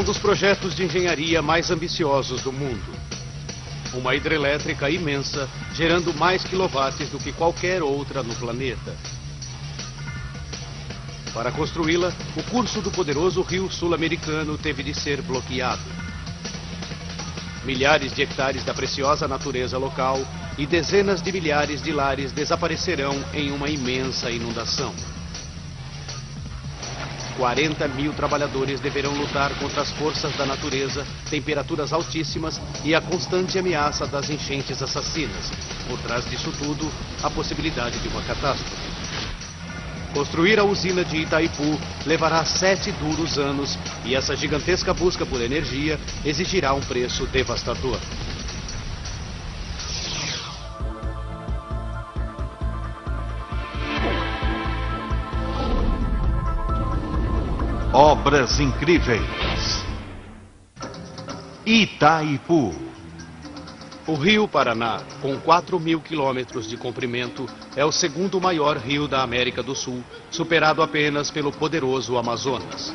um dos projetos de engenharia mais ambiciosos do mundo. Uma hidrelétrica imensa, gerando mais quilowatts do que qualquer outra no planeta. Para construí-la, o curso do poderoso rio sul-americano teve de ser bloqueado. Milhares de hectares da preciosa natureza local e dezenas de milhares de lares desaparecerão em uma imensa inundação. 40 mil trabalhadores deverão lutar contra as forças da natureza, temperaturas altíssimas e a constante ameaça das enchentes assassinas. Por trás disso tudo, a possibilidade de uma catástrofe. Construir a usina de Itaipu levará 7 duros anos e essa gigantesca busca por energia exigirá um preço devastador. Obras incríveis. Itaipu. O Rio Paraná, com 4.000 quilômetros de comprimento, é o segundo maior rio da América do Sul, superado apenas pelo poderoso Amazonas.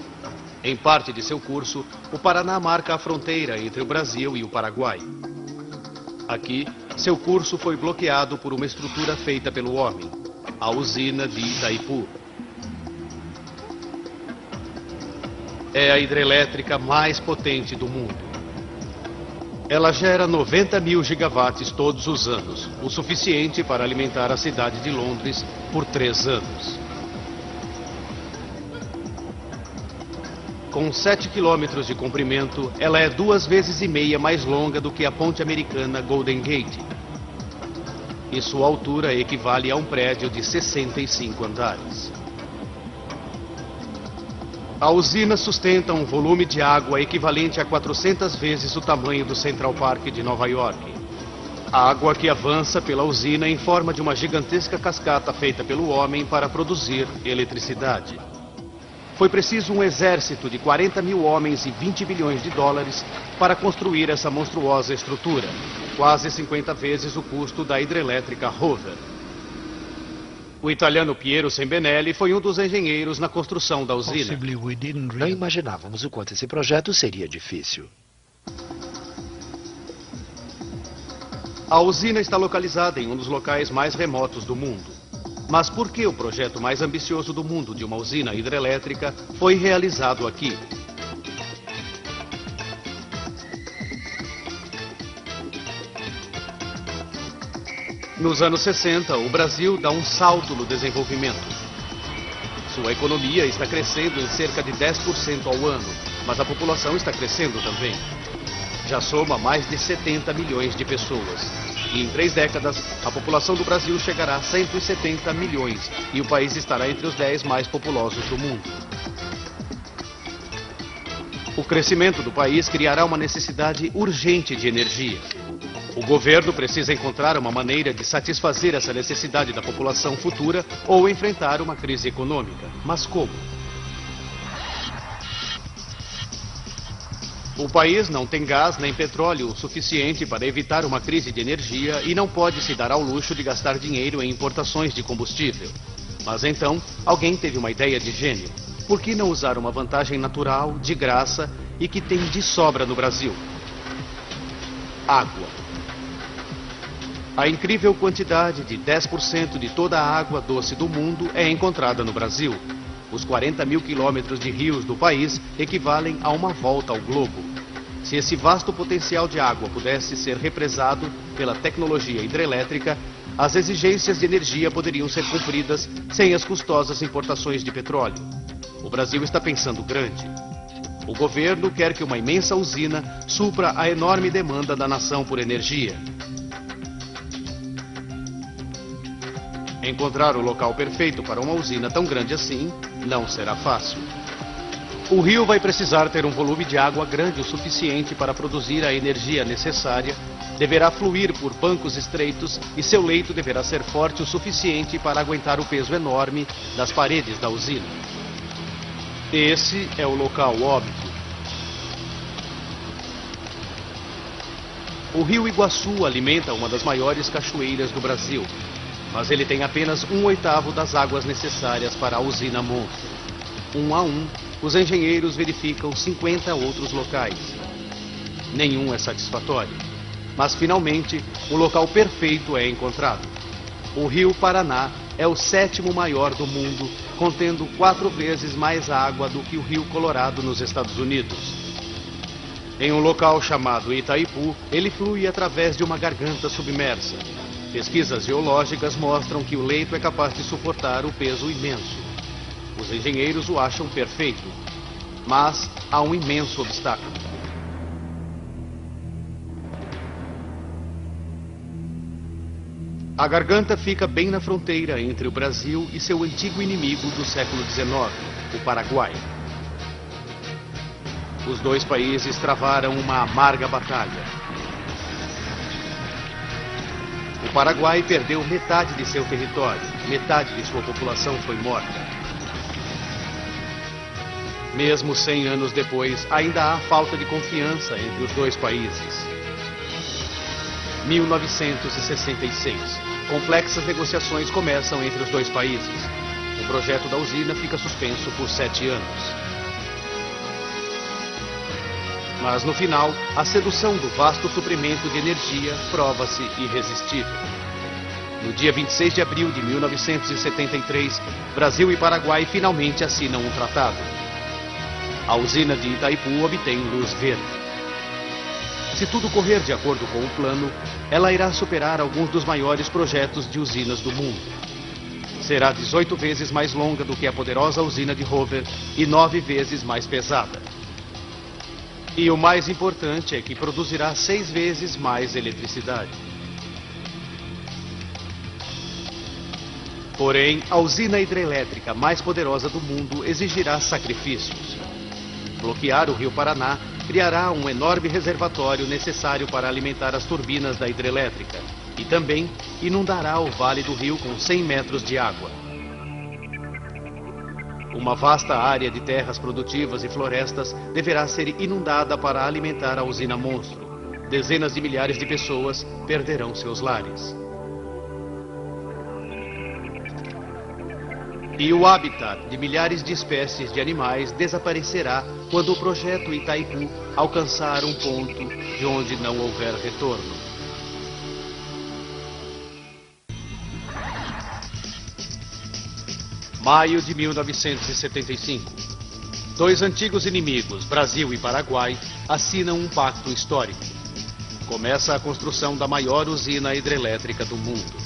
Em parte de seu curso, o Paraná marca a fronteira entre o Brasil e o Paraguai. Aqui, seu curso foi bloqueado por uma estrutura feita pelo homem, a usina de Itaipu. É a hidrelétrica mais potente do mundo. Ela gera 90 mil gigawatts todos os anos, o suficiente para alimentar a cidade de Londres por 3 anos. Com 7 quilômetros de comprimento, ela é 2,5 vezes mais longa do que a ponte americana Golden Gate. E sua altura equivale a um prédio de 65 andares. A usina sustenta um volume de água equivalente a 400 vezes o tamanho do Central Park de Nova York. Água que avança pela usina em forma de uma gigantesca cascata feita pelo homem para produzir eletricidade. Foi preciso um exército de 40 mil homens e 20 bilhões de dólares para construir essa monstruosa estrutura, quase 50 vezes o custo da hidrelétrica Hoover. O italiano Piero Sembenelli foi um dos engenheiros na construção da usina. Não imaginávamos o quanto esse projeto seria difícil. A usina está localizada em um dos locais mais remotos do mundo. Mas por que o projeto mais ambicioso do mundo de uma usina hidrelétrica foi realizado aqui? Nos anos 60, o Brasil dá um salto no desenvolvimento. Sua economia está crescendo em cerca de 10% ao ano, mas a população está crescendo também. Já soma mais de 70 milhões de pessoas. E em 3 décadas, a população do Brasil chegará a 170 milhões e o país estará entre os 10 mais populosos do mundo. O crescimento do país criará uma necessidade urgente de energia. O governo precisa encontrar uma maneira de satisfazer essa necessidade da população futura ou enfrentar uma crise econômica. Mas como? O país não tem gás nem petróleo o suficiente para evitar uma crise de energia e não pode se dar ao luxo de gastar dinheiro em importações de combustível. Mas então, alguém teve uma ideia de gênio. Por que não usar uma vantagem natural, de graça e que tem de sobra no Brasil? Água. A incrível quantidade de 10% de toda a água doce do mundo é encontrada no Brasil. Os 40 mil quilômetros de rios do país equivalem a uma volta ao globo. Se esse vasto potencial de água pudesse ser represado pela tecnologia hidrelétrica, as exigências de energia poderiam ser cumpridas sem as custosas importações de petróleo. O Brasil está pensando grande. O governo quer que uma imensa usina supra a enorme demanda da nação por energia. Encontrar o local perfeito para uma usina tão grande assim não será fácil. O rio vai precisar ter um volume de água grande o suficiente para produzir a energia necessária, deverá fluir por bancos estreitos e seu leito deverá ser forte o suficiente para aguentar o peso enorme das paredes da usina. Esse é o local óbvio. O rio Iguaçu alimenta uma das maiores cachoeiras do Brasil, mas ele tem apenas 1/8 das águas necessárias para a usina monstro. 1 a 1, os engenheiros verificam 50 outros locais. Nenhum é satisfatório, mas finalmente o local perfeito é encontrado. O rio Paraná é o 7º maior do mundo, contendo 4 vezes mais água do que o rio Colorado nos Estados Unidos. Em um local chamado Itaipu, ele flui através de uma garganta submersa. Pesquisas geológicas mostram que o leito é capaz de suportar o peso imenso. Os engenheiros o acham perfeito, mas há um imenso obstáculo. A garganta fica bem na fronteira entre o Brasil e seu antigo inimigo do século XIX, o Paraguai. Os dois países travaram uma amarga batalha. O Paraguai perdeu metade de seu território, metade de sua população foi morta. Mesmo 100 anos depois, ainda há falta de confiança entre os dois países. 1966. Complexas negociações começam entre os dois países. O projeto da usina fica suspenso por 7 anos. Mas no final, a sedução do vasto suprimento de energia prova-se irresistível. No dia 26 de abril de 1973, Brasil e Paraguai finalmente assinam um tratado. A usina de Itaipu obtém luz verde. Se tudo correr de acordo com o plano, ela irá superar alguns dos maiores projetos de usinas do mundo. Será 18 vezes mais longa do que a poderosa usina de Hoover e 9 vezes mais pesada. E o mais importante é que produzirá 6 vezes mais eletricidade. Porém, a usina hidrelétrica mais poderosa do mundo exigirá sacrifícios. Bloquear o rio Paraná criará um enorme reservatório necessário para alimentar as turbinas da hidrelétrica e também inundará o vale do rio com 100 metros de água. Uma vasta área de terras produtivas e florestas deverá ser inundada para alimentar a usina monstro. Dezenas de milhares de pessoas perderão seus lares. E o habitat de milhares de espécies de animais desaparecerá quando o projeto Itaipu alcançar um ponto de onde não houver retorno. Maio de 1975. Dois antigos inimigos, Brasil e Paraguai, assinam um pacto histórico. Começa a construção da maior usina hidrelétrica do mundo.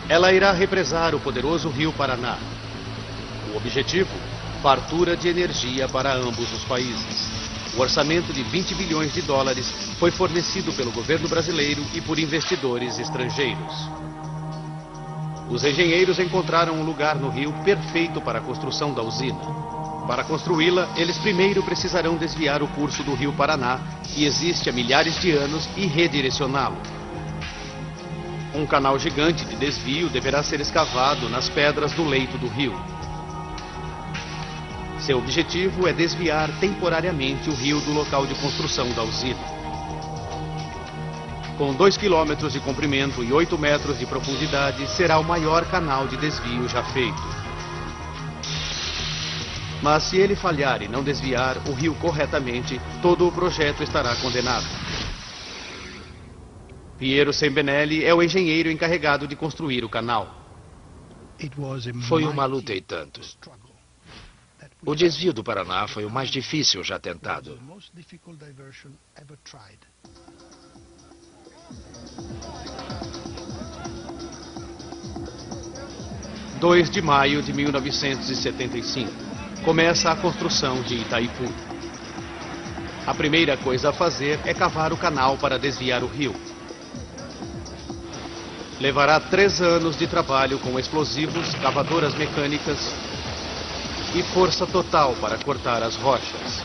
Ela irá represar o poderoso rio Paraná. O objetivo? Fartura de energia para ambos os países. O orçamento de 20 bilhões de dólares foi fornecido pelo governo brasileiro e por investidores estrangeiros. Os engenheiros encontraram um lugar no rio perfeito para a construção da usina. Para construí-la, eles primeiro precisarão desviar o curso do rio Paraná, que existe há milhares de anos, e redirecioná-lo. Um canal gigante de desvio deverá ser escavado nas pedras do leito do rio. Seu objetivo é desviar temporariamente o rio do local de construção da usina. Com 2 quilômetros de comprimento e 8 metros de profundidade, será o maior canal de desvio já feito. Mas se ele falhar e não desviar o rio corretamente, todo o projeto estará condenado. Piero Sembinelli é o engenheiro encarregado de construir o canal. Foi uma luta e tanto. O desvio do Paraná foi o mais difícil já tentado. 2 de maio de 1975. Começa a construção de Itaipu. A primeira coisa a fazer é cavar o canal para desviar o rio. Levará 3 anos de trabalho com explosivos, cavadoras mecânicas e força total para cortar as rochas.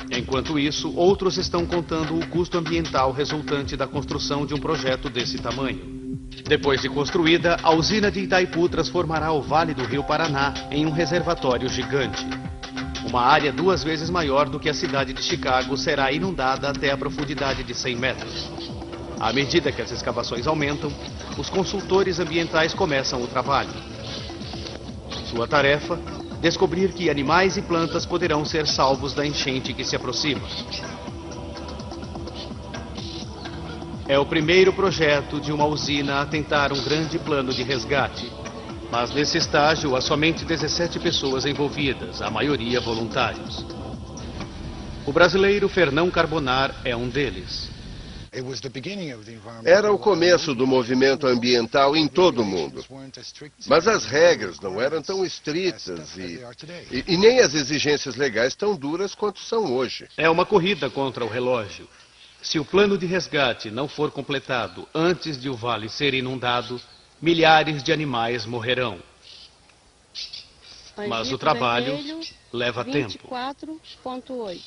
Enquanto isso, outros estão contando o custo ambiental resultante da construção de um projeto desse tamanho. Depois de construída, a usina de Itaipu transformará o vale do rio Paraná em um reservatório gigante. Uma área 2 vezes maior do que a cidade de Chicago será inundada até a profundidade de 100 metros. À medida que as escavações aumentam, os consultores ambientais começam o trabalho. Sua tarefa: descobrir que animais e plantas poderão ser salvos da enchente que se aproxima. É o primeiro projeto de uma usina a tentar um grande plano de resgate. Mas nesse estágio há somente 17 pessoas envolvidas, a maioria voluntários. O brasileiro Fernão Carbonar é um deles. Era o começo do movimento ambiental em todo o mundo. Mas as regras não eram tão estritas e nem as exigências legais tão duras quanto são hoje. É uma corrida contra o relógio. Se o plano de resgate não for completado antes de o vale ser inundado, milhares de animais morrerão. Mas o trabalho leva tempo. 24,8.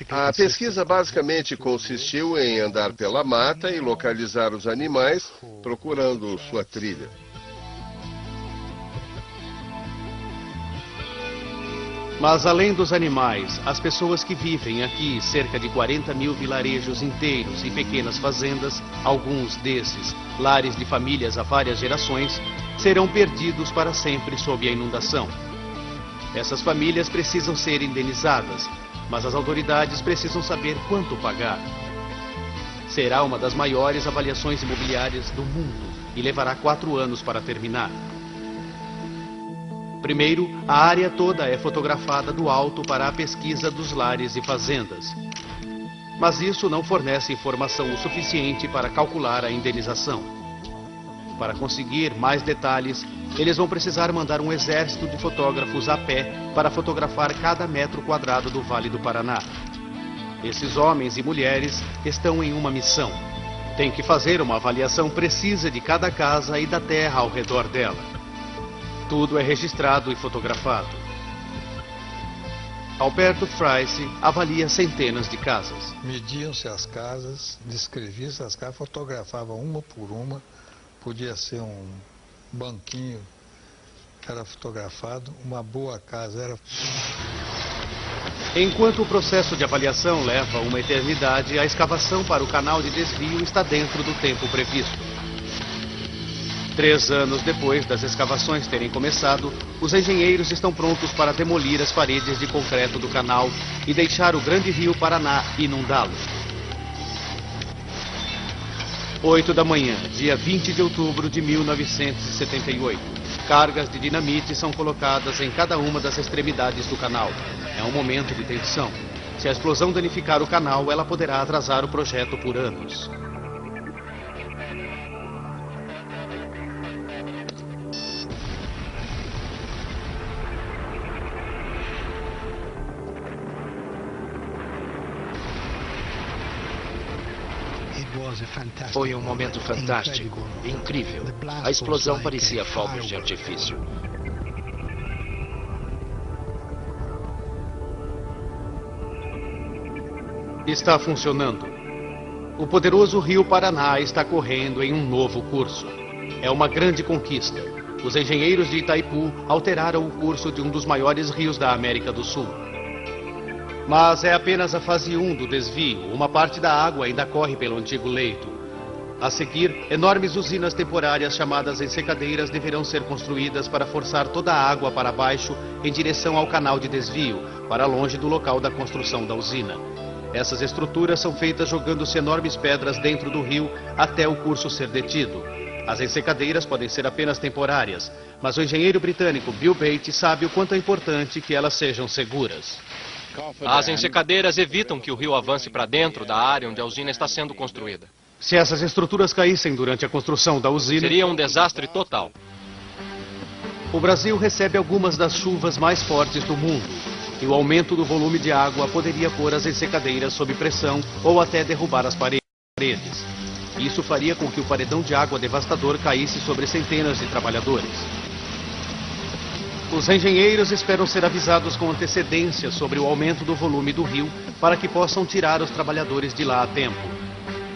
A pesquisa basicamente consistiu em andar pela mata e localizar os animais, procurando sua trilha. Mas além dos animais, as pessoas que vivem aqui, cerca de 40 mil vilarejos inteiros e pequenas fazendas, alguns desses, lares de famílias há várias gerações, serão perdidos para sempre sob a inundação. Essas famílias precisam ser indenizadas, mas as autoridades precisam saber quanto pagar. Será uma das maiores avaliações imobiliárias do mundo e levará 4 anos para terminar. Primeiro, a área toda é fotografada do alto para a pesquisa dos lares e fazendas. Mas isso não fornece informação o suficiente para calcular a indenização. Para conseguir mais detalhes, eles vão precisar mandar um exército de fotógrafos a pé para fotografar cada metro quadrado do Vale do Paraná. Esses homens e mulheres estão em uma missão. Têm que fazer uma avaliação precisa de cada casa e da terra ao redor dela. Tudo é registrado e fotografado. Alberto Frice avalia centenas de casas. Mediam-se as casas, descreviam-se as casas, fotografavam uma por uma. Podia ser um banquinho, era fotografado, uma boa casa era... Enquanto o processo de avaliação leva uma eternidade, a escavação para o canal de desvio está dentro do tempo previsto. 3 anos depois das escavações terem começado, os engenheiros estão prontos para demolir as paredes de concreto do canal e deixar o grande rio Paraná inundá-lo. 8 da manhã, dia 20 de outubro de 1978. Cargas de dinamite são colocadas em cada uma das extremidades do canal. É um momento de tensão. Se a explosão danificar o canal, ela poderá atrasar o projeto por anos. Foi um momento fantástico, incrível. A explosão parecia fogos de artifício. Está funcionando. O poderoso rio Paraná está correndo em um novo curso. É uma grande conquista. Os engenheiros de Itaipu alteraram o curso de um dos maiores rios da América do Sul. Mas é apenas a fase 1 do desvio. Uma parte da água ainda corre pelo antigo leito. A seguir, enormes usinas temporárias chamadas ensecadeiras deverão ser construídas para forçar toda a água para baixo em direção ao canal de desvio, para longe do local da construção da usina. Essas estruturas são feitas jogando-se enormes pedras dentro do rio até o curso ser detido. As ensecadeiras podem ser apenas temporárias, mas o engenheiro britânico Bill Bates sabe o quanto é importante que elas sejam seguras. As ensecadeiras evitam que o rio avance para dentro da área onde a usina está sendo construída. Se essas estruturas caíssem durante a construção da usina... Seria um desastre total. O Brasil recebe algumas das chuvas mais fortes do mundo. E o aumento do volume de água poderia pôr as ensecadeiras sob pressão ou até derrubar as paredes. Isso faria com que o paredão de água devastador caísse sobre centenas de trabalhadores. Os engenheiros esperam ser avisados com antecedência sobre o aumento do volume do rio para que possam tirar os trabalhadores de lá a tempo.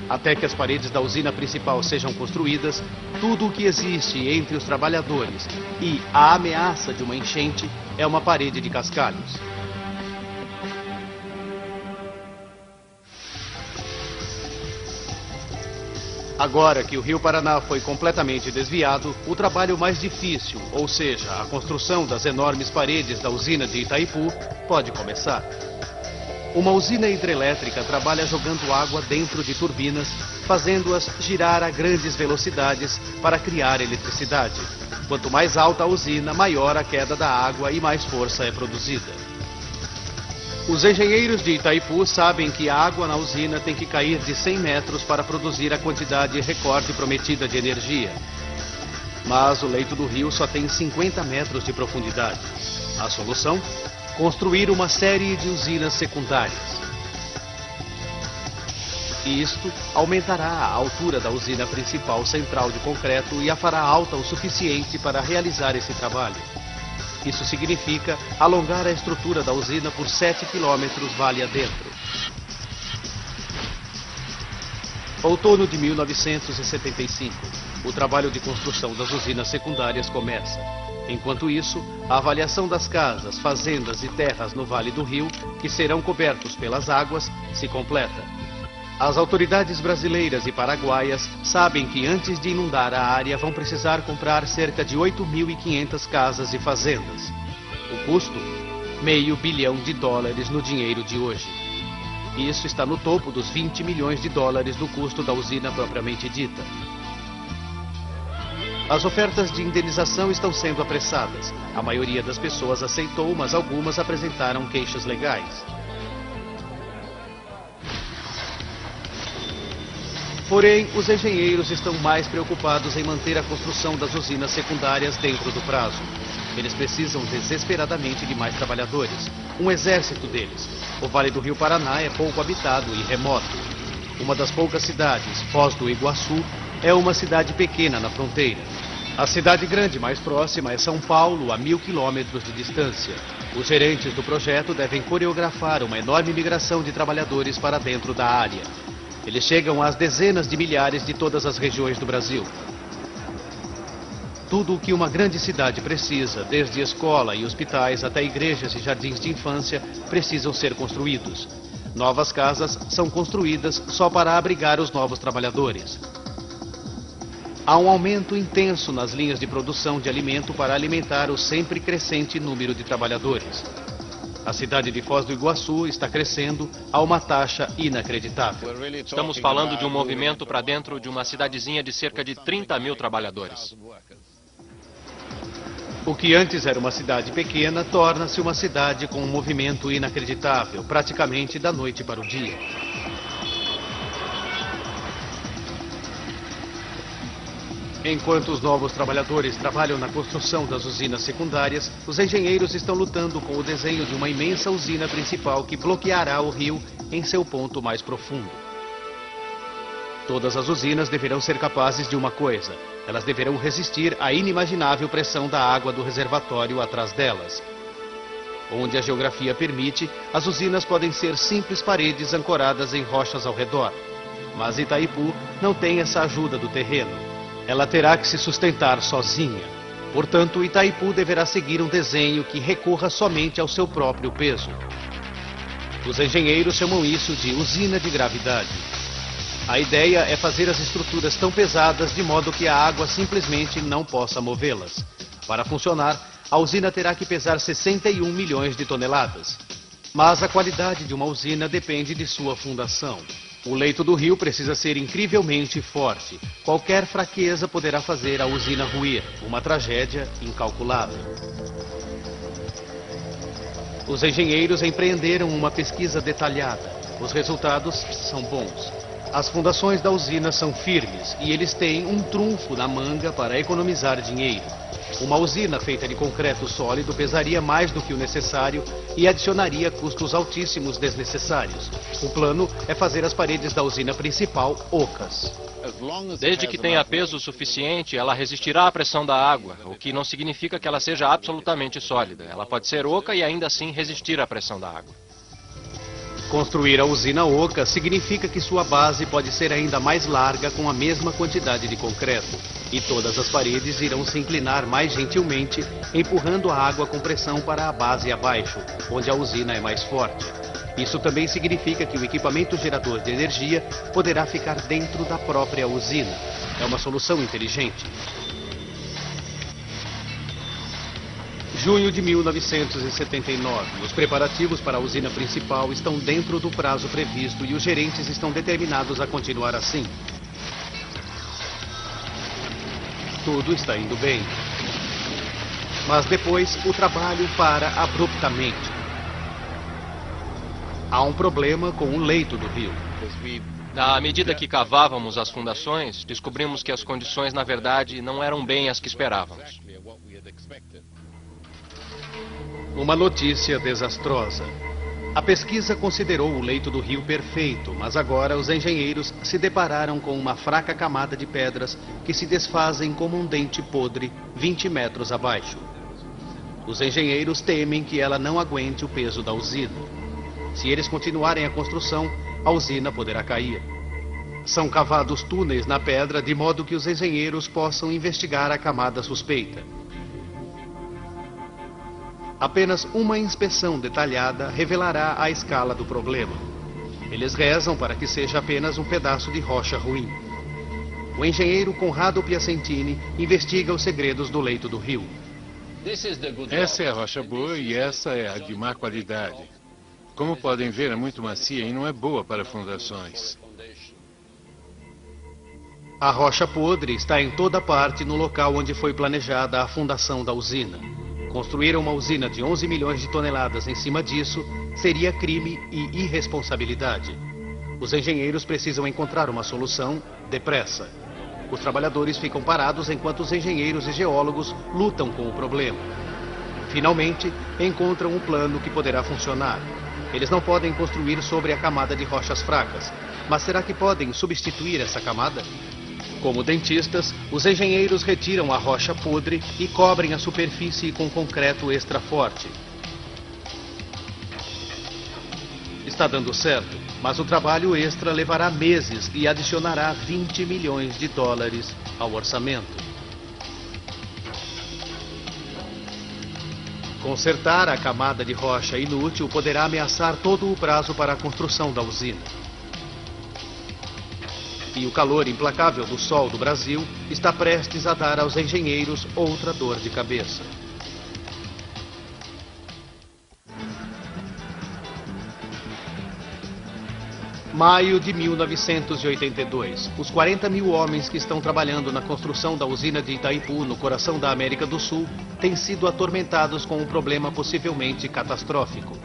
Até que as paredes da usina principal sejam construídas, tudo o que existe entre os trabalhadores e a ameaça de uma enchente é uma parede de cascalhos. Agora que o Rio Paraná foi completamente desviado, o trabalho mais difícil, ou seja, a construção das enormes paredes da usina de Itaipu, pode começar. Uma usina hidrelétrica trabalha jogando água dentro de turbinas, fazendo-as girar a grandes velocidades para criar eletricidade. Quanto mais alta a usina, maior a queda da água e mais força é produzida. Os engenheiros de Itaipu sabem que a água na usina tem que cair de 100 metros para produzir a quantidade recorde prometida de energia. Mas o leito do rio só tem 50 metros de profundidade. A solução? Construir uma série de usinas secundárias. E isto aumentará a altura da usina principal central de concreto e a fará alta o suficiente para realizar esse trabalho. Isso significa alongar a estrutura da usina por 7 quilômetros vale adentro. Outono de 1975. O trabalho de construção das usinas secundárias começa. Enquanto isso, a avaliação das casas, fazendas e terras no Vale do Rio, que serão cobertos pelas águas, se completa. As autoridades brasileiras e paraguaias sabem que antes de inundar a área vão precisar comprar cerca de 8.500 casas e fazendas. O custo? $500 bilhão no dinheiro de hoje. Isso está no topo dos $20 milhões do custo da usina propriamente dita. As ofertas de indenização estão sendo apressadas. A maioria das pessoas aceitou, mas algumas apresentaram queixas legais. Porém, os engenheiros estão mais preocupados em manter a construção das usinas secundárias dentro do prazo. Eles precisam desesperadamente de mais trabalhadores, um exército deles. O Vale do Rio Paraná é pouco habitado e remoto. Uma das poucas cidades, Foz do Iguaçu, é uma cidade pequena na fronteira. A cidade grande mais próxima é São Paulo, a 1.000 quilômetros de distância. Os gerentes do projeto devem coreografar uma enorme migração de trabalhadores para dentro da área. Eles chegam às dezenas de milhares de todas as regiões do Brasil. Tudo o que uma grande cidade precisa, desde escola e hospitais até igrejas e jardins de infância, precisam ser construídos. Novas casas são construídas só para abrigar os novos trabalhadores. Há um aumento intenso nas linhas de produção de alimento para alimentar o sempre crescente número de trabalhadores. A cidade de Foz do Iguaçu está crescendo a uma taxa inacreditável. Estamos falando de um movimento para dentro de uma cidadezinha de cerca de 30 mil trabalhadores. O que antes era uma cidade pequena torna-se uma cidade com um movimento inacreditável, praticamente da noite para o dia. Enquanto os novos trabalhadores trabalham na construção das usinas secundárias, os engenheiros estão lutando com o desenho de uma imensa usina principal que bloqueará o rio em seu ponto mais profundo. Todas as usinas deverão ser capazes de uma coisa: elas deverão resistir à inimaginável pressão da água do reservatório atrás delas. Onde a geografia permite, as usinas podem ser simples paredes ancoradas em rochas ao redor. Mas Itaipu não tem essa ajuda do terreno. Ela terá que se sustentar sozinha. Portanto, Itaipu deverá seguir um desenho que recorra somente ao seu próprio peso. Os engenheiros chamam isso de usina de gravidade. A ideia é fazer as estruturas tão pesadas de modo que a água simplesmente não possa movê-las. Para funcionar, a usina terá que pesar 61 milhões de toneladas. Mas a qualidade de uma usina depende de sua fundação. O leito do rio precisa ser incrivelmente forte. Qualquer fraqueza poderá fazer a usina ruir, uma tragédia incalculável. Os engenheiros empreenderam uma pesquisa detalhada. Os resultados são bons. As fundações da usina são firmes e eles têm um trunfo na manga para economizar dinheiro. Uma usina feita de concreto sólido pesaria mais do que o necessário e adicionaria custos altíssimos desnecessários. O plano é fazer as paredes da usina principal ocas. Desde que tenha peso suficiente, ela resistirá à pressão da água, o que não significa que ela seja absolutamente sólida. Ela pode ser oca e ainda assim resistir à pressão da água. Construir a usina oca significa que sua base pode ser ainda mais larga com a mesma quantidade de concreto. E todas as paredes irão se inclinar mais gentilmente, empurrando a água com pressão para a base abaixo, onde a usina é mais forte. Isso também significa que o equipamento gerador de energia poderá ficar dentro da própria usina. É uma solução inteligente. Junho de 1979. Os preparativos para a usina principal estão dentro do prazo previsto e os gerentes estão determinados a continuar assim. Tudo está indo bem. Mas depois o trabalho para abruptamente. Há um problema com o leito do rio. À medida que cavávamos as fundações, descobrimos que as condições, na verdade, não eram bem as que esperávamos. Uma notícia desastrosa. A pesquisa considerou o leito do rio perfeito, mas agora os engenheiros se depararam com uma fraca camada de pedras que se desfazem como um dente podre 20 metros abaixo. Os engenheiros temem que ela não aguente o peso da usina. Se eles continuarem a construção, a usina poderá cair. São cavados túneis na pedra de modo que os engenheiros possam investigar a camada suspeita. Apenas uma inspeção detalhada revelará a escala do problema. Eles rezam para que seja apenas um pedaço de rocha ruim. O engenheiro Conrado Piacentini investiga os segredos do leito do rio. Essa é a rocha boa e essa é a de má qualidade. Como podem ver, é muito macia e não é boa para fundações. A rocha podre está em toda parte no local onde foi planejada a fundação da usina. Construir uma usina de 11 milhões de toneladas em cima disso seria crime e irresponsabilidade. Os engenheiros precisam encontrar uma solução depressa. Os trabalhadores ficam parados enquanto os engenheiros e geólogos lutam com o problema. Finalmente, encontram um plano que poderá funcionar. Eles não podem construir sobre a camada de rochas fracas, mas será que podem substituir essa camada? Como dentistas, os engenheiros retiram a rocha podre e cobrem a superfície com concreto extra forte. Está dando certo, mas o trabalho extra levará meses e adicionará 20 milhões de dólares ao orçamento. Consertar a camada de rocha inútil poderá ameaçar todo o prazo para a construção da usina. E o calor implacável do sol do Brasil está prestes a dar aos engenheiros outra dor de cabeça. Maio de 1982. Os 40 mil homens que estão trabalhando na construção da usina de Itaipu, no coração da América do Sul, têm sido atormentados com um problema possivelmente catastrófico.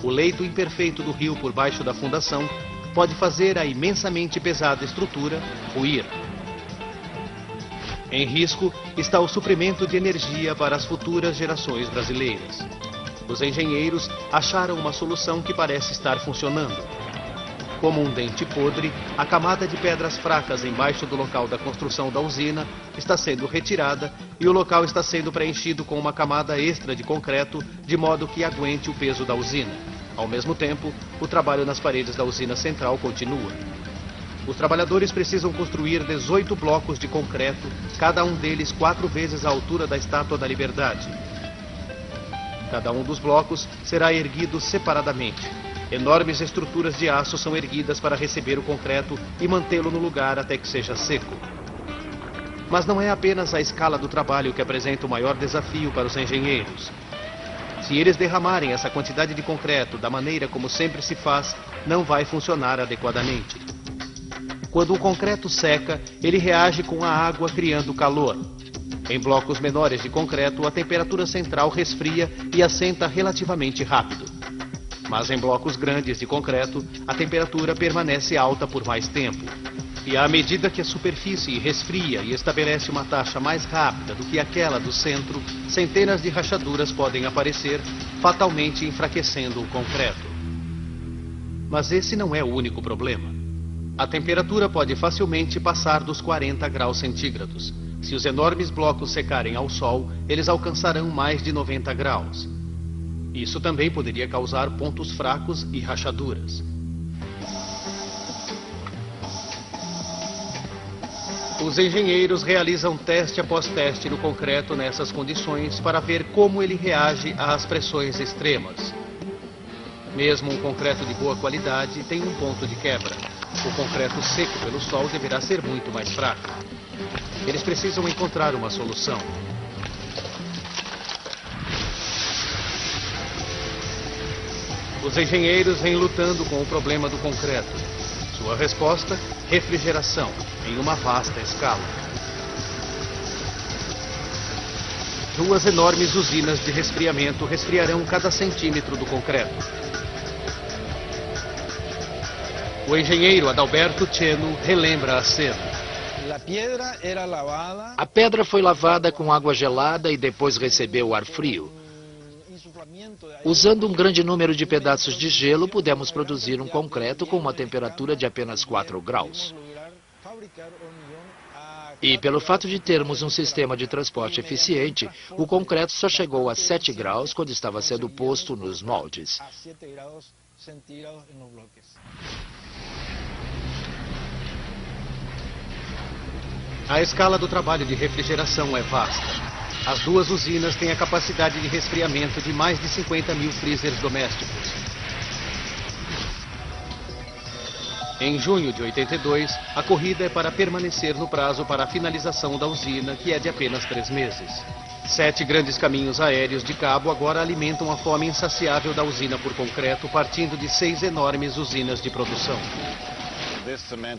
O leito imperfeito do rio por baixo da fundação pode fazer a imensamente pesada estrutura ruir. Em risco está o suprimento de energia para as futuras gerações brasileiras. Os engenheiros acharam uma solução que parece estar funcionando. Como um dente podre, a camada de pedras fracas embaixo do local da construção da usina está sendo retirada e o local está sendo preenchido com uma camada extra de concreto de modo que aguente o peso da usina. Ao mesmo tempo, o trabalho nas paredes da usina central continua. Os trabalhadores precisam construir 18 blocos de concreto, cada um deles 4 vezes a altura da Estátua da Liberdade. Cada um dos blocos será erguido separadamente. Enormes estruturas de aço são erguidas para receber o concreto e mantê-lo no lugar até que seja seco. Mas não é apenas a escala do trabalho que apresenta o maior desafio para os engenheiros. Se eles derramarem essa quantidade de concreto da maneira como sempre se faz, não vai funcionar adequadamente. Quando o concreto seca, ele reage com a água criando calor. Em blocos menores de concreto, a temperatura central resfria e assenta relativamente rápido. Mas em blocos grandes de concreto, a temperatura permanece alta por mais tempo. E à medida que a superfície resfria e estabelece uma taxa mais rápida do que aquela do centro, centenas de rachaduras podem aparecer, fatalmente enfraquecendo o concreto. Mas esse não é o único problema. A temperatura pode facilmente passar dos 40 graus centígrados. Se os enormes blocos secarem ao sol, eles alcançarão mais de 90 graus. Isso também poderia causar pontos fracos e rachaduras. Os engenheiros realizam teste após teste no concreto nessas condições para ver como ele reage às pressões extremas. Mesmo um concreto de boa qualidade tem um ponto de quebra. O concreto seco pelo sol deverá ser muito mais fraco. Eles precisam encontrar uma solução. Os engenheiros vêm lutando com o problema do concreto. Sua resposta? Refrigeração, em uma vasta escala. 2 enormes usinas de resfriamento resfriarão cada centímetro do concreto. O engenheiro Adalberto Cheno relembra a cena. A pedra foi lavada com água gelada e depois recebeu ar frio. Usando um grande número de pedaços de gelo, pudemos produzir um concreto com uma temperatura de apenas 4 graus. E pelo fato de termos um sistema de transporte eficiente, o concreto só chegou a 7 graus quando estava sendo posto nos moldes. A escala do trabalho de refrigeração é vasta. As 2 usinas têm a capacidade de resfriamento de mais de 50 mil freezers domésticos. Em junho de 82, a corrida é para permanecer no prazo para a finalização da usina, que é de apenas 3 meses. 7 grandes caminhos aéreos de cabo agora alimentam a fome insaciável da usina por concreto, partindo de 6 enormes usinas de produção.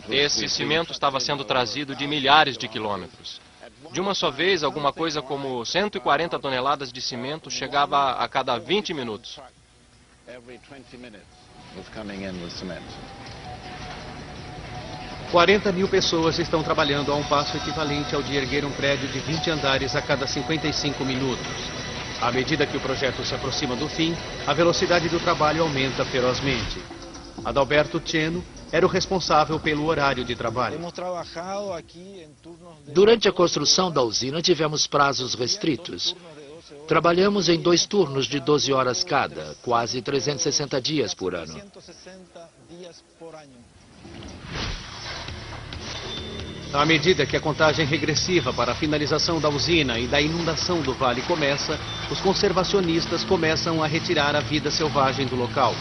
Esse cimento estava sendo trazido de milhares de quilômetros. De uma só vez, alguma coisa como 140 toneladas de cimento chegava a cada 20 minutos. 40 mil pessoas estão trabalhando a um passo equivalente ao de erguer um prédio de 20 andares a cada 55 minutos. À medida que o projeto se aproxima do fim, a velocidade do trabalho aumenta ferozmente. Adalberto Cheno era o responsável pelo horário de trabalho. Durante a construção da usina, tivemos prazos restritos. Trabalhamos em 2 turnos de 12 horas cada, quase 360 dias por ano. À medida que a contagem regressiva para a finalização da usina e da inundação do vale começa, os conservacionistas começam a retirar a vida selvagem do local.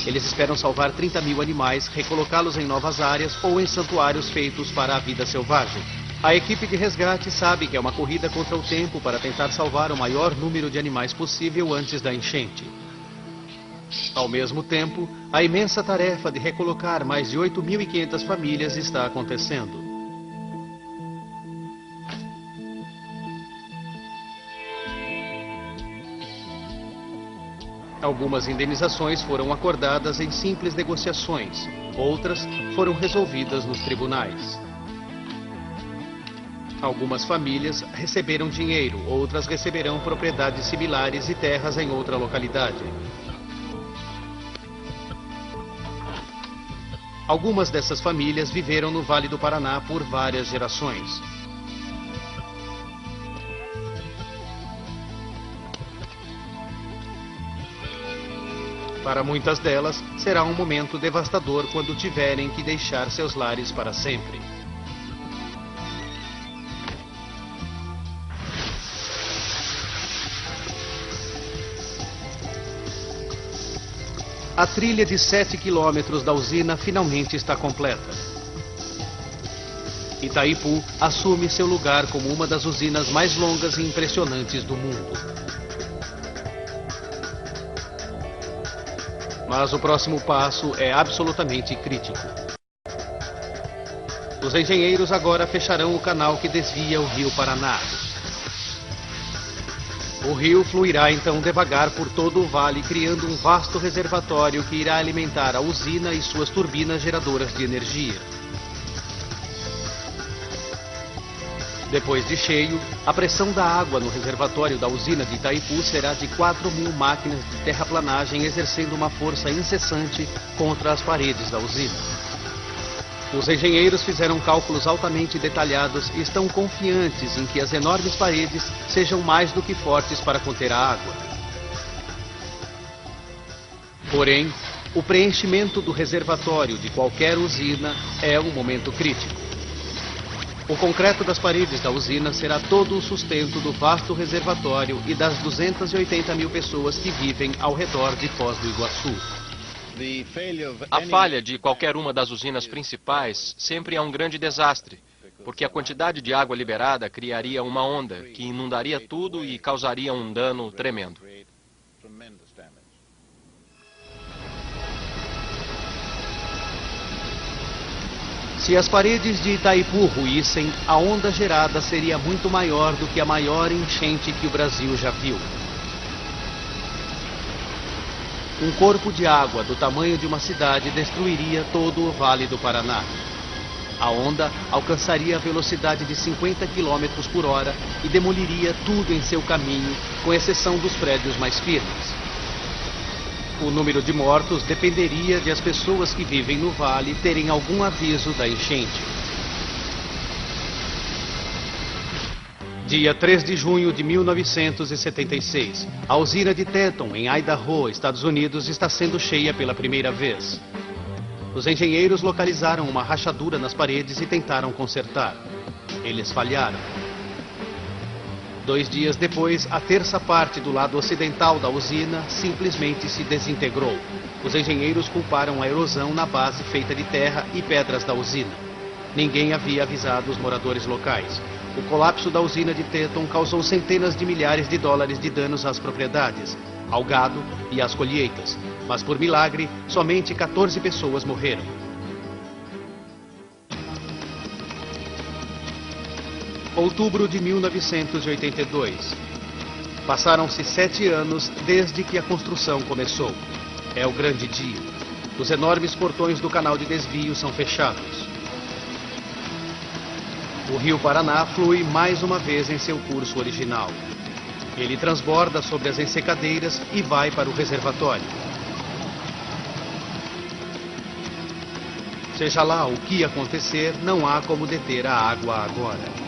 Eles esperam salvar 30 mil animais, recolocá-los em novas áreas ou em santuários feitos para a vida selvagem. A equipe de resgate sabe que é uma corrida contra o tempo para tentar salvar o maior número de animais possível antes da enchente. Ao mesmo tempo, a imensa tarefa de recolocar mais de 8.500 famílias está acontecendo. Algumas indenizações foram acordadas em simples negociações, outras foram resolvidas nos tribunais. Algumas famílias receberam dinheiro, outras receberão propriedades similares e terras em outra localidade. Algumas dessas famílias viveram no Vale do Paraná por várias gerações. Para muitas delas, será um momento devastador quando tiverem que deixar seus lares para sempre. A trilha de 7 quilômetros da usina finalmente está completa. Itaipu assume seu lugar como uma das usinas mais longas e impressionantes do mundo. Mas o próximo passo é absolutamente crítico. Os engenheiros agora fecharão o canal que desvia o rio Paraná. O rio fluirá então devagar por todo o vale, criando um vasto reservatório que irá alimentar a usina e suas turbinas geradoras de energia. Depois de cheio, a pressão da água no reservatório da usina de Itaipu será de 4.000 máquinas de terraplanagem exercendo uma força incessante contra as paredes da usina. Os engenheiros fizeram cálculos altamente detalhados e estão confiantes em que as enormes paredes sejam mais do que fortes para conter a água. Porém, o preenchimento do reservatório de qualquer usina é um momento crítico. O concreto das paredes da usina será todo o sustento do vasto reservatório e das 280 mil pessoas que vivem ao redor de Foz do Iguaçu. A falha de qualquer uma das usinas principais sempre é um grande desastre, porque a quantidade de água liberada criaria uma onda que inundaria tudo e causaria um dano tremendo. Se as paredes de Itaipu ruíssem, a onda gerada seria muito maior do que a maior enchente que o Brasil já viu. Um corpo de água do tamanho de uma cidade destruiria todo o Vale do Paraná. A onda alcançaria a velocidade de 50 km por hora e demoliria tudo em seu caminho, com exceção dos prédios mais firmes. O número de mortos dependeria de as pessoas que vivem no vale terem algum aviso da enchente. Dia 3 de junho de 1976, a usina de Teton, em Idaho, Estados Unidos, está sendo cheia pela primeira vez. Os engenheiros localizaram uma rachadura nas paredes e tentaram consertar. Eles falharam. 2 dias depois, a terça parte do lado ocidental da usina simplesmente se desintegrou. Os engenheiros culparam a erosão na base feita de terra e pedras da usina. Ninguém havia avisado os moradores locais. O colapso da usina de Teton causou centenas de milhares de dólares de danos às propriedades, ao gado e às colheitas. Mas, por milagre, somente 14 pessoas morreram. Outubro de 1982. Passaram-se 7 anos desde que a construção começou. É o grande dia. Os enormes portões do canal de desvio são fechados. O rio Paraná flui mais uma vez em seu curso original. Ele transborda sobre as ensecadeiras e vai para o reservatório. Seja lá o que acontecer, não há como deter a água agora.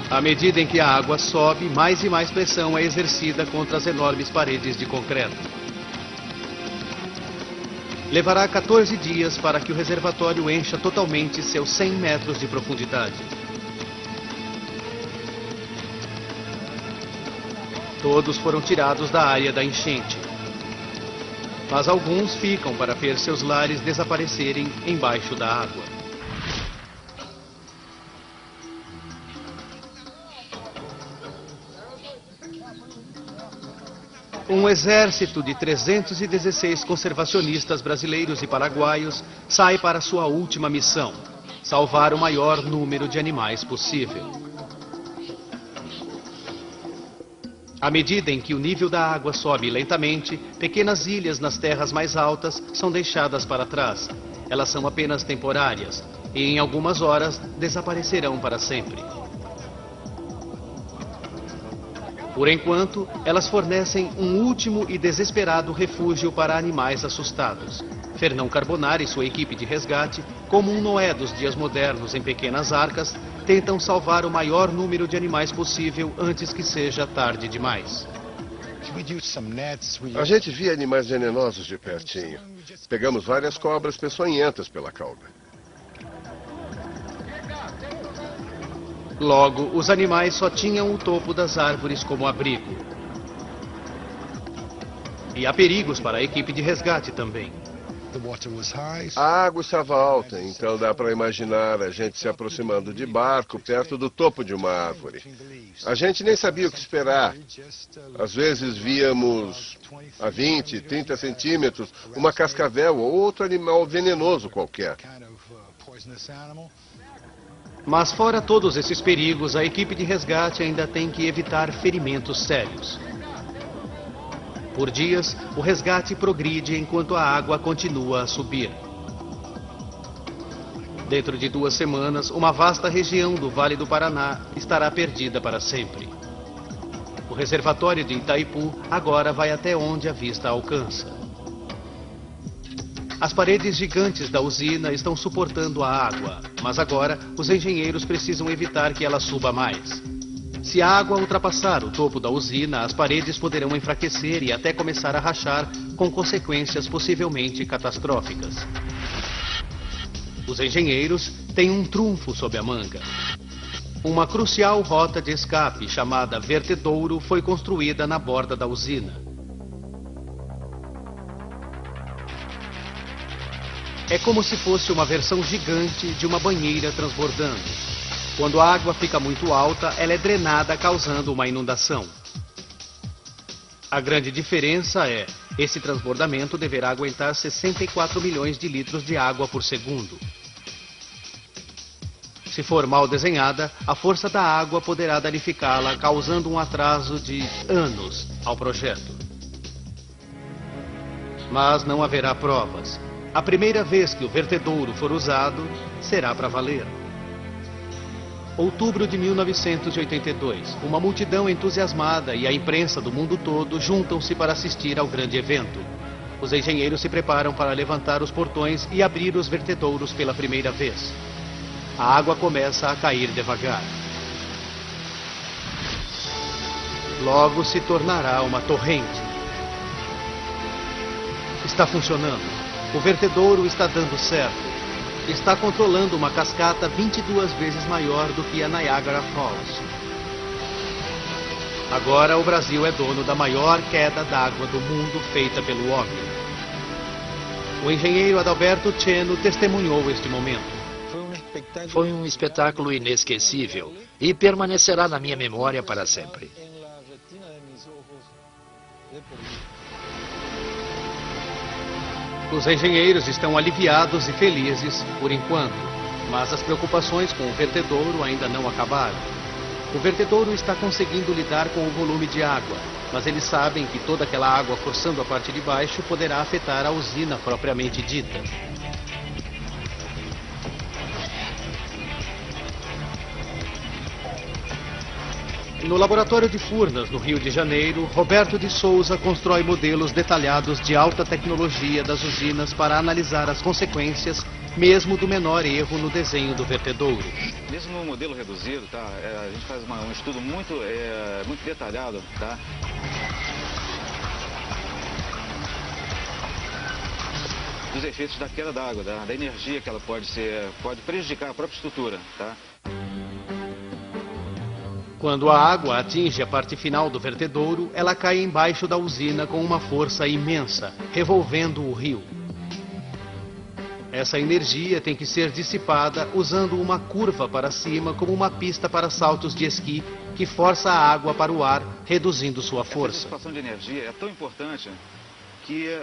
À medida em que a água sobe, mais e mais pressão é exercida contra as enormes paredes de concreto. Levará 14 dias para que o reservatório encha totalmente seus 100 metros de profundidade. Todos foram tirados da área da enchente. Mas alguns ficam para ver seus lares desaparecerem embaixo da água. Um exército de 316 conservacionistas brasileiros e paraguaios sai para sua última missão: salvar o maior número de animais possível. À medida em que o nível da água sobe lentamente, pequenas ilhas nas terras mais altas são deixadas para trás. Elas são apenas temporárias e em algumas horas desaparecerão para sempre. Por enquanto, elas fornecem um último e desesperado refúgio para animais assustados. Fernão Carbonari e sua equipe de resgate, como um Noé dos dias modernos em pequenas arcas, tentam salvar o maior número de animais possível antes que seja tarde demais. A gente via animais venenosos de pertinho. Pegamos várias cobras peçonhentas pela cauda. Logo, os animais só tinham o topo das árvores como abrigo. E há perigos para a equipe de resgate também. A água estava alta, então dá para imaginar a gente se aproximando de barco perto do topo de uma árvore. A gente nem sabia o que esperar. Às vezes víamos a 20, 30 centímetros uma cascavel ou outro animal venenoso qualquer. Mas fora todos esses perigos, a equipe de resgate ainda tem que evitar ferimentos sérios. Por dias, o resgate progride enquanto a água continua a subir. Dentro de 2 semanas, uma vasta região do Vale do Paraná estará perdida para sempre. O reservatório de Itaipu agora vai até onde a vista alcança. As paredes gigantes da usina estão suportando a água, mas agora os engenheiros precisam evitar que ela suba mais. Se a água ultrapassar o topo da usina, as paredes poderão enfraquecer e até começar a rachar, com consequências possivelmente catastróficas. Os engenheiros têm um trunfo sob a manga. Uma crucial rota de escape chamada Vertedouro foi construída na borda da usina. É como se fosse uma versão gigante de uma banheira transbordando. Quando a água fica muito alta, ela é drenada, causando uma inundação. A grande diferença é, esse transbordamento deverá aguentar 64 milhões de litros de água por segundo. Se for mal desenhada, a força da água poderá danificá-la, causando um atraso de anos ao projeto. Mas não haverá provas. A primeira vez que o vertedouro for usado, será para valer. Outubro de 1982, uma multidão entusiasmada e a imprensa do mundo todo juntam-se para assistir ao grande evento. Os engenheiros se preparam para levantar os portões e abrir os vertedouros pela primeira vez. A água começa a cair devagar. Logo se tornará uma torrente. Está funcionando. O vertedouro está dando certo. Está controlando uma cascata 22 vezes maior do que a Niagara Falls. Agora o Brasil é dono da maior queda d'água do mundo feita pelo homem. O engenheiro Adalberto Cheno testemunhou este momento. Foi um espetáculo inesquecível e permanecerá na minha memória para sempre. Os engenheiros estão aliviados e felizes por enquanto, mas as preocupações com o vertedouro ainda não acabaram. O vertedouro está conseguindo lidar com o volume de água, mas eles sabem que toda aquela água forçando a parte de baixo poderá afetar a usina propriamente dita. No laboratório de Furnas, no Rio de Janeiro, Roberto de Souza constrói modelos detalhados de alta tecnologia das usinas para analisar as consequências, mesmo do menor erro no desenho do vertedouro. Mesmo no modelo reduzido, tá? A gente faz um estudo muito detalhado, tá? Dos efeitos da queda d'água, da energia que ela pode prejudicar a própria estrutura, tá? Quando a água atinge a parte final do vertedouro, ela cai embaixo da usina com uma força imensa, revolvendo o rio. Essa energia tem que ser dissipada usando uma curva para cima como uma pista para saltos de esqui que força a água para o ar, reduzindo sua força. A dissipação de energia é tão importante que,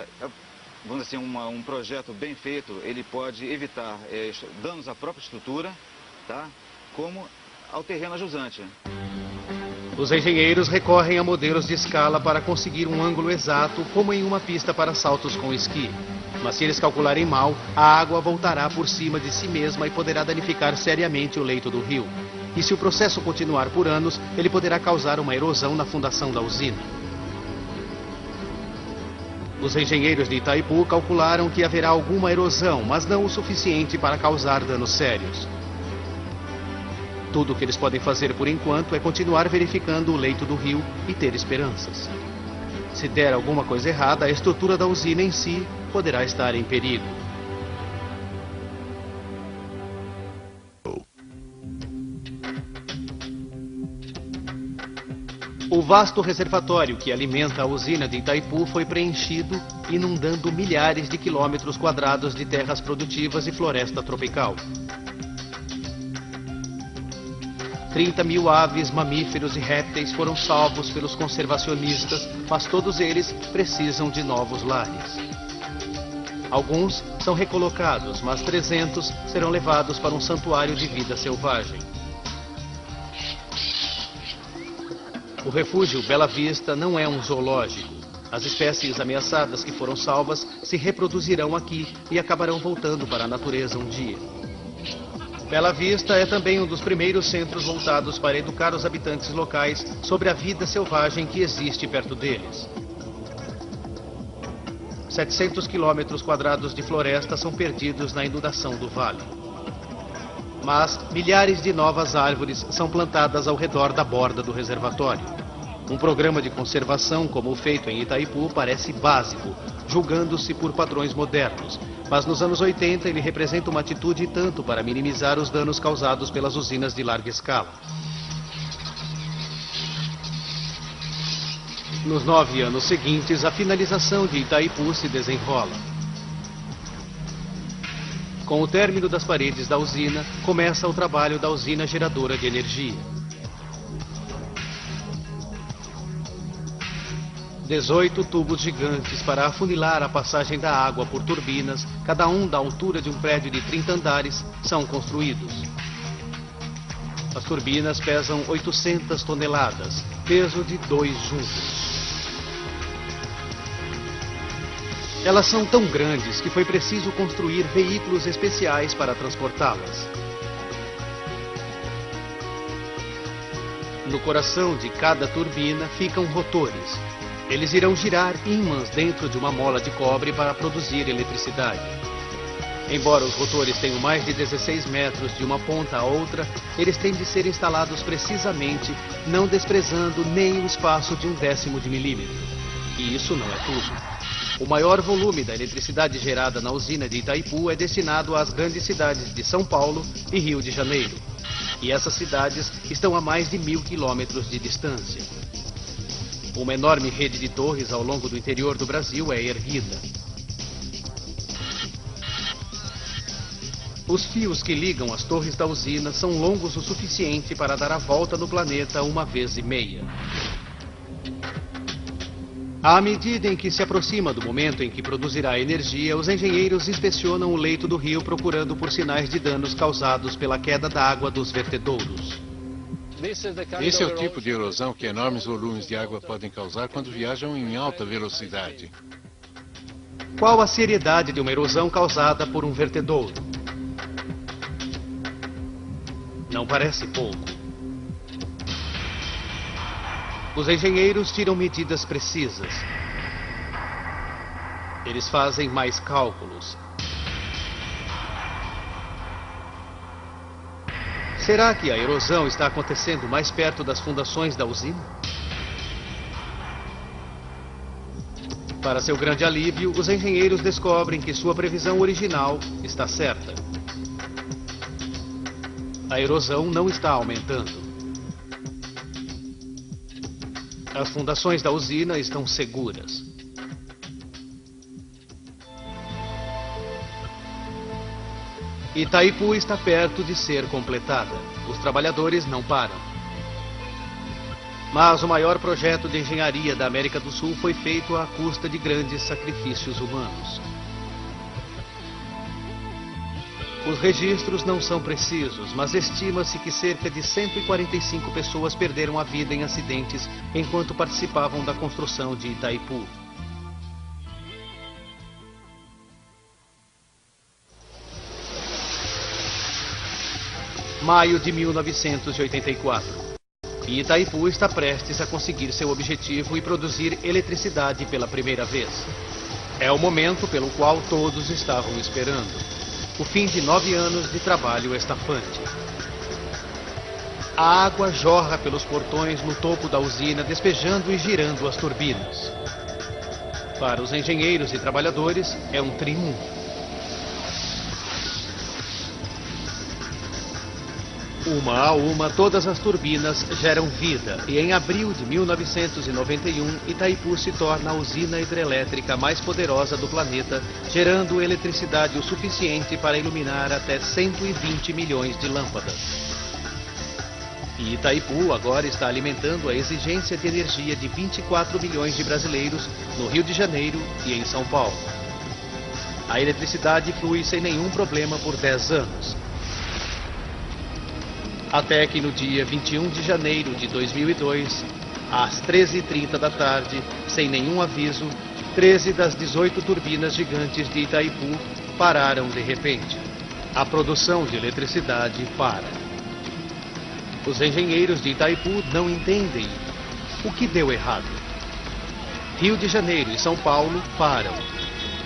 vamos dizer assim, um projeto bem feito, ele pode evitar danos à própria estrutura, tá? Como ao terreno jusante. Os engenheiros recorrem a modelos de escala para conseguir um ângulo exato, como em uma pista para saltos com esqui. Mas se eles calcularem mal, a água voltará por cima de si mesma e poderá danificar seriamente o leito do rio. E se o processo continuar por anos, ele poderá causar uma erosão na fundação da usina. Os engenheiros de Itaipu calcularam que haverá alguma erosão, mas não o suficiente para causar danos sérios. Tudo o que eles podem fazer por enquanto é continuar verificando o leito do rio e ter esperanças. Se der alguma coisa errada, a estrutura da usina em si poderá estar em perigo. O vasto reservatório que alimenta a usina de Itaipu foi preenchido, inundando milhares de quilômetros quadrados de terras produtivas e floresta tropical. 30 mil aves, mamíferos e répteis foram salvos pelos conservacionistas, mas todos eles precisam de novos lares. Alguns são recolocados, mas 300 serão levados para um santuário de vida selvagem. O refúgio Bela Vista não é um zoológico. As espécies ameaçadas que foram salvas se reproduzirão aqui e acabarão voltando para a natureza um dia. Bela Vista é também um dos primeiros centros voltados para educar os habitantes locais sobre a vida selvagem que existe perto deles. 700 quilômetros quadrados de floresta são perdidos na inundação do vale. Mas milhares de novas árvores são plantadas ao redor da borda do reservatório. Um programa de conservação como o feito em Itaipu parece básico, julgando-se por padrões modernos. Mas nos anos 80 ele representa uma atitude tanto para minimizar os danos causados pelas usinas de larga escala. Nos 9 anos seguintes, a finalização de Itaipu se desenrola. Com o término das paredes da usina, começa o trabalho da usina geradora de energia. 18 tubos gigantes para afunilar a passagem da água por turbinas, cada um da altura de um prédio de 30 andares, são construídos. As turbinas pesam 800 toneladas, peso de 2 juncos. Elas são tão grandes que foi preciso construir veículos especiais para transportá-las. No coração de cada turbina ficam rotores. Eles irão girar ímãs dentro de uma mola de cobre para produzir eletricidade. Embora os rotores tenham mais de 16 metros de uma ponta a outra, eles têm de ser instalados precisamente, não desprezando nem o espaço de 1/10 de milímetro. E isso não é tudo. O maior volume da eletricidade gerada na usina de Itaipu é destinado às grandes cidades de São Paulo e Rio de Janeiro. E essas cidades estão a mais de 1.000 quilômetros de distância. Uma enorme rede de torres ao longo do interior do Brasil é erguida. Os fios que ligam as torres da usina são longos o suficiente para dar a volta no planeta 1,5 vezes. À medida em que se aproxima do momento em que produzirá energia, os engenheiros inspecionam o leito do rio procurando por sinais de danos causados pela queda da água dos vertedouros. Esse é o tipo de erosão que enormes volumes de água podem causar quando viajam em alta velocidade. Qual a seriedade de uma erosão causada por um vertedouro? Não parece pouco. Os engenheiros tiram medidas precisas. Eles fazem mais cálculos. Será que a erosão está acontecendo mais perto das fundações da usina? Para seu grande alívio, os engenheiros descobrem que sua previsão original está certa. A erosão não está aumentando. As fundações da usina estão seguras. Itaipu está perto de ser completada. Os trabalhadores não param. Mas o maior projeto de engenharia da América do Sul foi feito à custa de grandes sacrifícios humanos. Os registros não são precisos, mas estima-se que cerca de 145 pessoas perderam a vida em acidentes enquanto participavam da construção de Itaipu. Maio de 1984. E Itaipu está prestes a conseguir seu objetivo e produzir eletricidade pela primeira vez. É o momento pelo qual todos estavam esperando. O fim de 9 anos de trabalho estafante. A água jorra pelos portões no topo da usina, despejando e girando as turbinas. Para os engenheiros e trabalhadores, é um triunfo. Uma a uma, todas as turbinas geram vida e em abril de 1991, Itaipu se torna a usina hidrelétrica mais poderosa do planeta, gerando eletricidade o suficiente para iluminar até 120 milhões de lâmpadas. E Itaipu agora está alimentando a exigência de energia de 24 milhões de brasileiros no Rio de Janeiro e em São Paulo. A eletricidade flui sem nenhum problema por 10 anos. Até que no dia 21 de janeiro de 2002, às 13h30 da tarde, sem nenhum aviso, 13 das 18 turbinas gigantes de Itaipu pararam de repente. A produção de eletricidade para. Os engenheiros de Itaipu não entendem o que deu errado. Rio de Janeiro e São Paulo param.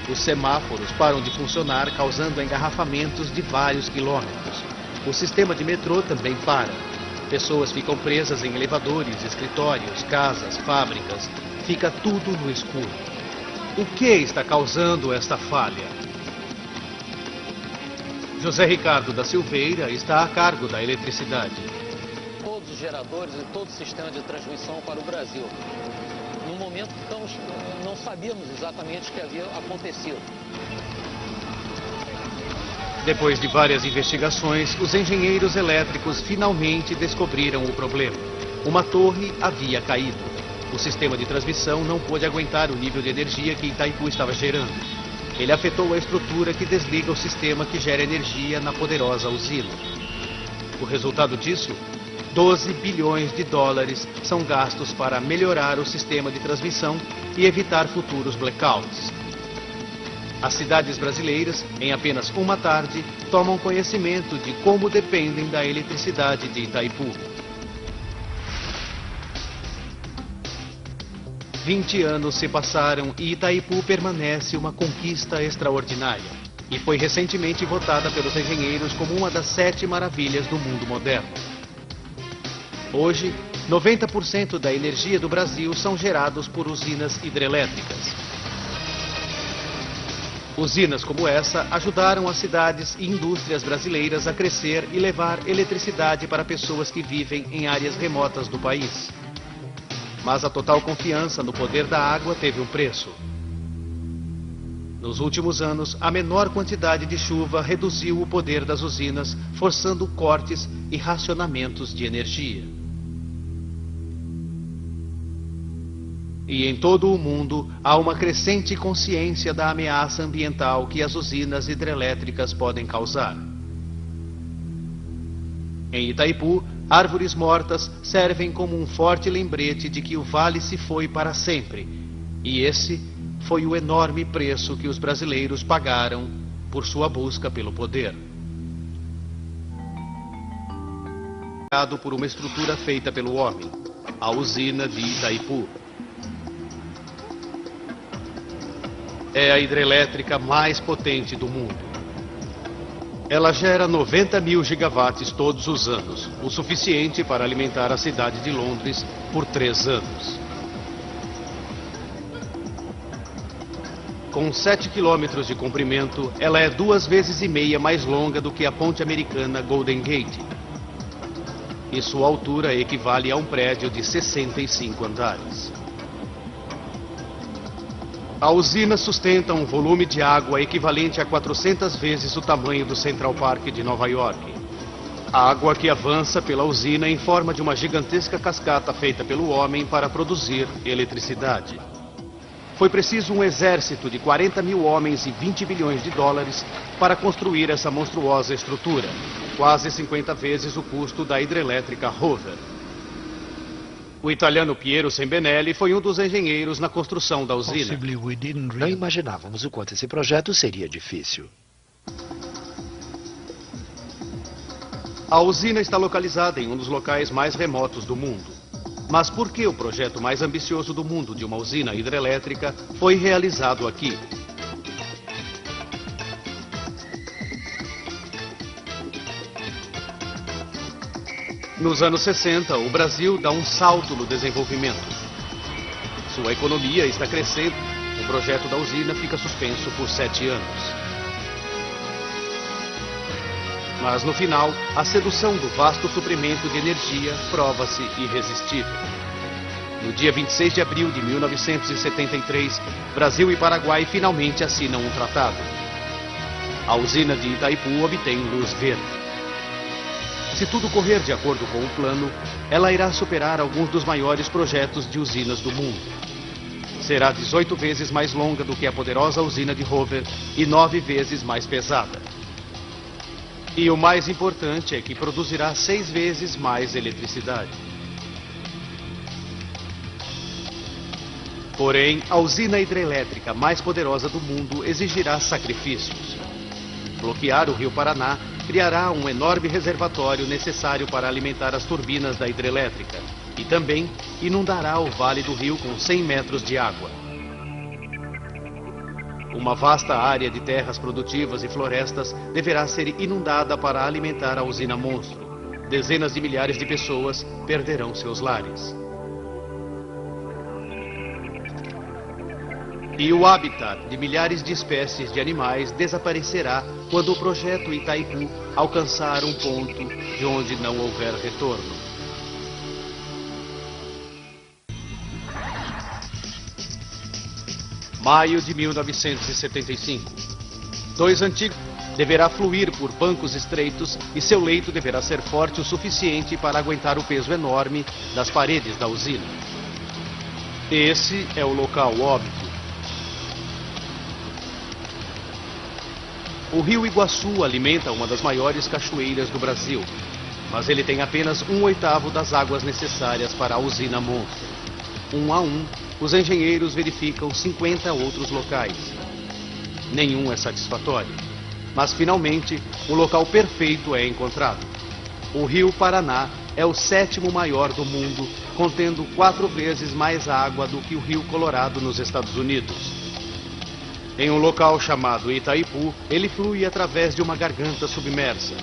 Os semáforos param de funcionar, causando engarrafamentos de vários quilômetros. O sistema de metrô também para. Pessoas ficam presas em elevadores, escritórios, casas, fábricas. Fica tudo no escuro. O que está causando esta falha? José Ricardo da Silveira está a cargo da eletricidade. Todos os geradores e todo o sistema de transmissão para o Brasil. No momento, não sabíamos exatamente o que havia acontecido. Depois de várias investigações, os engenheiros elétricos finalmente descobriram o problema. Uma torre havia caído. O sistema de transmissão não pôde aguentar o nível de energia que Itaipu estava gerando. Ele afetou a estrutura que desliga o sistema que gera energia na poderosa usina. O resultado disso? 12 bilhões de dólares são gastos para melhorar o sistema de transmissão e evitar futuros blackouts. As cidades brasileiras, em apenas uma tarde, tomam conhecimento de como dependem da eletricidade de Itaipu. 20 anos se passaram e Itaipu permanece uma conquista extraordinária. E foi recentemente votada pelos engenheiros como uma das 7 maravilhas do mundo moderno. Hoje, 90% da energia do Brasil são gerados por usinas hidrelétricas. Usinas como essa ajudaram as cidades e indústrias brasileiras a crescer e levar eletricidade para pessoas que vivem em áreas remotas do país. Mas a total confiança no poder da água teve um preço. Nos últimos anos, a menor quantidade de chuva reduziu o poder das usinas, forçando cortes e racionamentos de energia. E em todo o mundo, há uma crescente consciência da ameaça ambiental que as usinas hidrelétricas podem causar. Em Itaipu, árvores mortas servem como um forte lembrete de que o vale se foi para sempre. E esse foi o enorme preço que os brasileiros pagaram por sua busca pelo poder. Por uma estrutura feita pelo homem, a usina de Itaipu. É a hidrelétrica mais potente do mundo. Ela gera 90 mil gigawatts todos os anos, o suficiente para alimentar a cidade de Londres por 3 anos. Com 7 quilômetros de comprimento, ela é 2,5 vezes mais longa do que a ponte americana Golden Gate. E sua altura equivale a um prédio de 65 andares. A usina sustenta um volume de água equivalente a 400 vezes o tamanho do Central Park de Nova York. Água que avança pela usina em forma de uma gigantesca cascata feita pelo homem para produzir eletricidade. Foi preciso um exército de 40 mil homens e 20 bilhões de dólares para construir essa monstruosa estrutura, quase 50 vezes o custo da hidrelétrica Hoover. O italiano Piero Sembenelli foi um dos engenheiros na construção da usina. Não imaginávamos o quanto esse projeto seria difícil. A usina está localizada em um dos locais mais remotos do mundo. Mas por que o projeto mais ambicioso do mundo de uma usina hidrelétrica foi realizado aqui? Nos anos 60, o Brasil dá um salto no desenvolvimento. Sua economia está crescendo. O projeto da usina fica suspenso por 7 anos. Mas no final, a sedução do vasto suprimento de energia prova-se irresistível. No dia 26 de abril de 1973, Brasil e Paraguai finalmente assinam um tratado. A usina de Itaipu obtém luz verde. Se tudo correr de acordo com o plano, ela irá superar alguns dos maiores projetos de usinas do mundo. Será 18 vezes mais longa do que a poderosa usina de Hoover e 9 vezes mais pesada. E o mais importante é que produzirá 6 vezes mais eletricidade. Porém, a usina hidrelétrica mais poderosa do mundo exigirá sacrifícios. Bloquear o rio Paraná criará um enorme reservatório necessário para alimentar as turbinas da hidrelétrica e também inundará o vale do rio com 100 metros de água. Uma vasta área de terras produtivas e florestas deverá ser inundada para alimentar a usina monstro. Dezenas de milhares de pessoas perderão seus lares. E o habitat de milhares de espécies de animais desaparecerá quando o projeto Itaipu alcançar um ponto de onde não houver retorno. Maio de 1975. Dois antigos deverá fluir por bancos estreitos e seu leito deverá ser forte o suficiente para aguentar o peso enorme das paredes da usina. Esse é o local óbvio. O rio Iguaçu alimenta uma das maiores cachoeiras do Brasil, mas ele tem apenas 1/8 das águas necessárias para a usina monstro. Um a um, os engenheiros verificam 50 outros locais. Nenhum é satisfatório, mas finalmente o local perfeito é encontrado. O rio Paraná é o 7º maior do mundo, contendo 4 vezes mais água do que o rio Colorado nos Estados Unidos. Em um local chamado Itaipu, ele flui através de uma garganta submersa.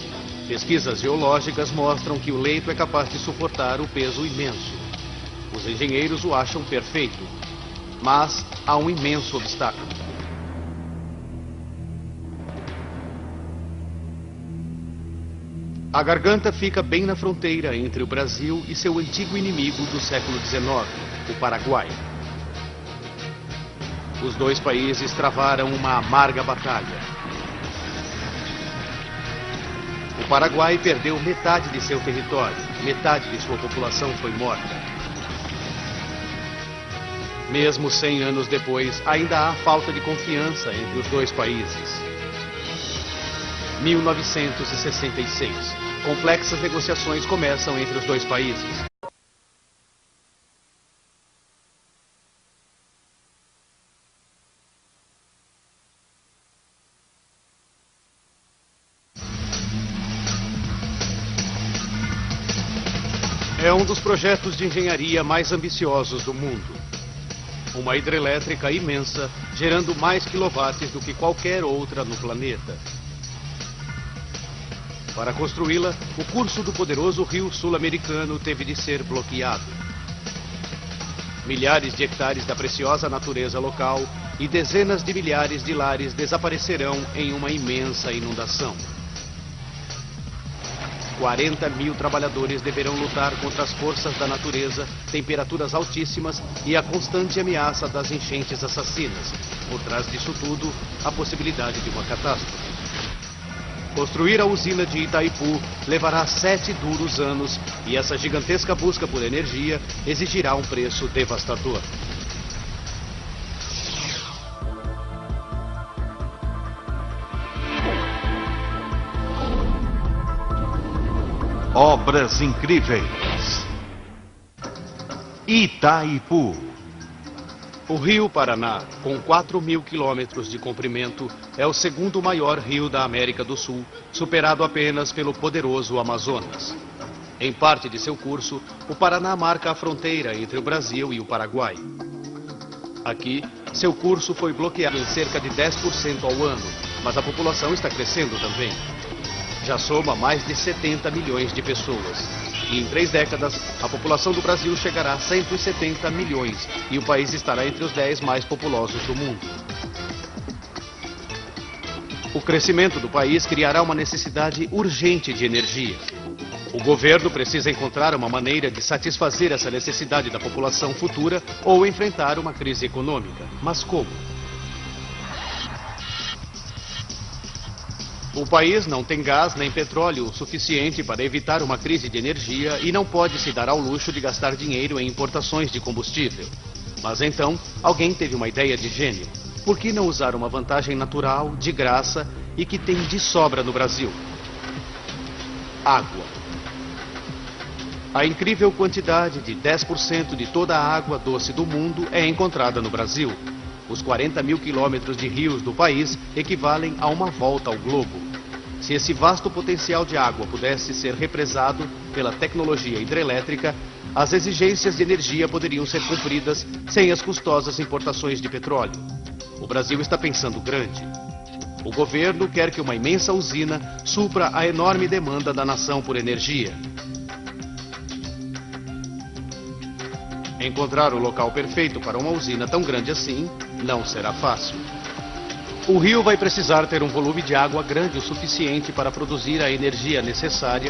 Pesquisas geológicas mostram que o leito é capaz de suportar o peso imenso. Os engenheiros o acham perfeito, mas há um imenso obstáculo. A garganta fica bem na fronteira entre o Brasil e seu antigo inimigo do século XIX, o Paraguai. Os dois países travaram uma amarga batalha. O Paraguai perdeu metade de seu território, metade de sua população foi morta. Mesmo 100 anos depois, ainda há falta de confiança entre os dois países. 1966. Complexas negociações começam entre os dois países. É um dos projetos de engenharia mais ambiciosos do mundo. Uma hidrelétrica imensa, gerando mais quilowatts do que qualquer outra no planeta. Para construí-la, o curso do poderoso rio sul-americano teve de ser bloqueado. Milhares de hectares da preciosa natureza local e dezenas de milhares de lares desaparecerão em uma imensa inundação. 40.000 trabalhadores deverão lutar contra as forças da natureza, temperaturas altíssimas e a constante ameaça das enchentes assassinas. Por trás disso tudo, a possibilidade de uma catástrofe. Construir a usina de Itaipu levará 7 duros anos e essa gigantesca busca por energia exigirá um preço devastador. Obras incríveis. Itaipu. O rio Paraná, com 4.000 quilômetros de comprimento, é o segundo maior rio da América do Sul, superado apenas pelo poderoso Amazonas. Em parte de seu curso, o Paraná marca a fronteira entre o Brasil e o Paraguai. Aqui, seu curso foi bloqueado em cerca de 10% ao ano, mas a população está crescendo também. Já soma mais de 70 milhões de pessoas. E em 3 décadas, a população do Brasil chegará a 170 milhões e o país estará entre os 10 mais populosos do mundo. O crescimento do país criará uma necessidade urgente de energia. O governo precisa encontrar uma maneira de satisfazer essa necessidade da população futura ou enfrentar uma crise econômica. Mas como? O país não tem gás nem petróleo o suficiente para evitar uma crise de energia e não pode se dar ao luxo de gastar dinheiro em importações de combustível. Mas então, alguém teve uma ideia de gênio. Por que não usar uma vantagem natural, de graça e que tem de sobra no Brasil? Água. A incrível quantidade de 10% de toda a água doce do mundo é encontrada no Brasil. Os 40.000 quilômetros de rios do país equivalem a uma volta ao globo. Se esse vasto potencial de água pudesse ser represado pela tecnologia hidrelétrica, as exigências de energia poderiam ser cumpridas sem as custosas importações de petróleo. O Brasil está pensando grande. O governo quer que uma imensa usina supra a enorme demanda da nação por energia. Encontrar o local perfeito para uma usina tão grande assim não será fácil. O rio vai precisar ter um volume de água grande o suficiente para produzir a energia necessária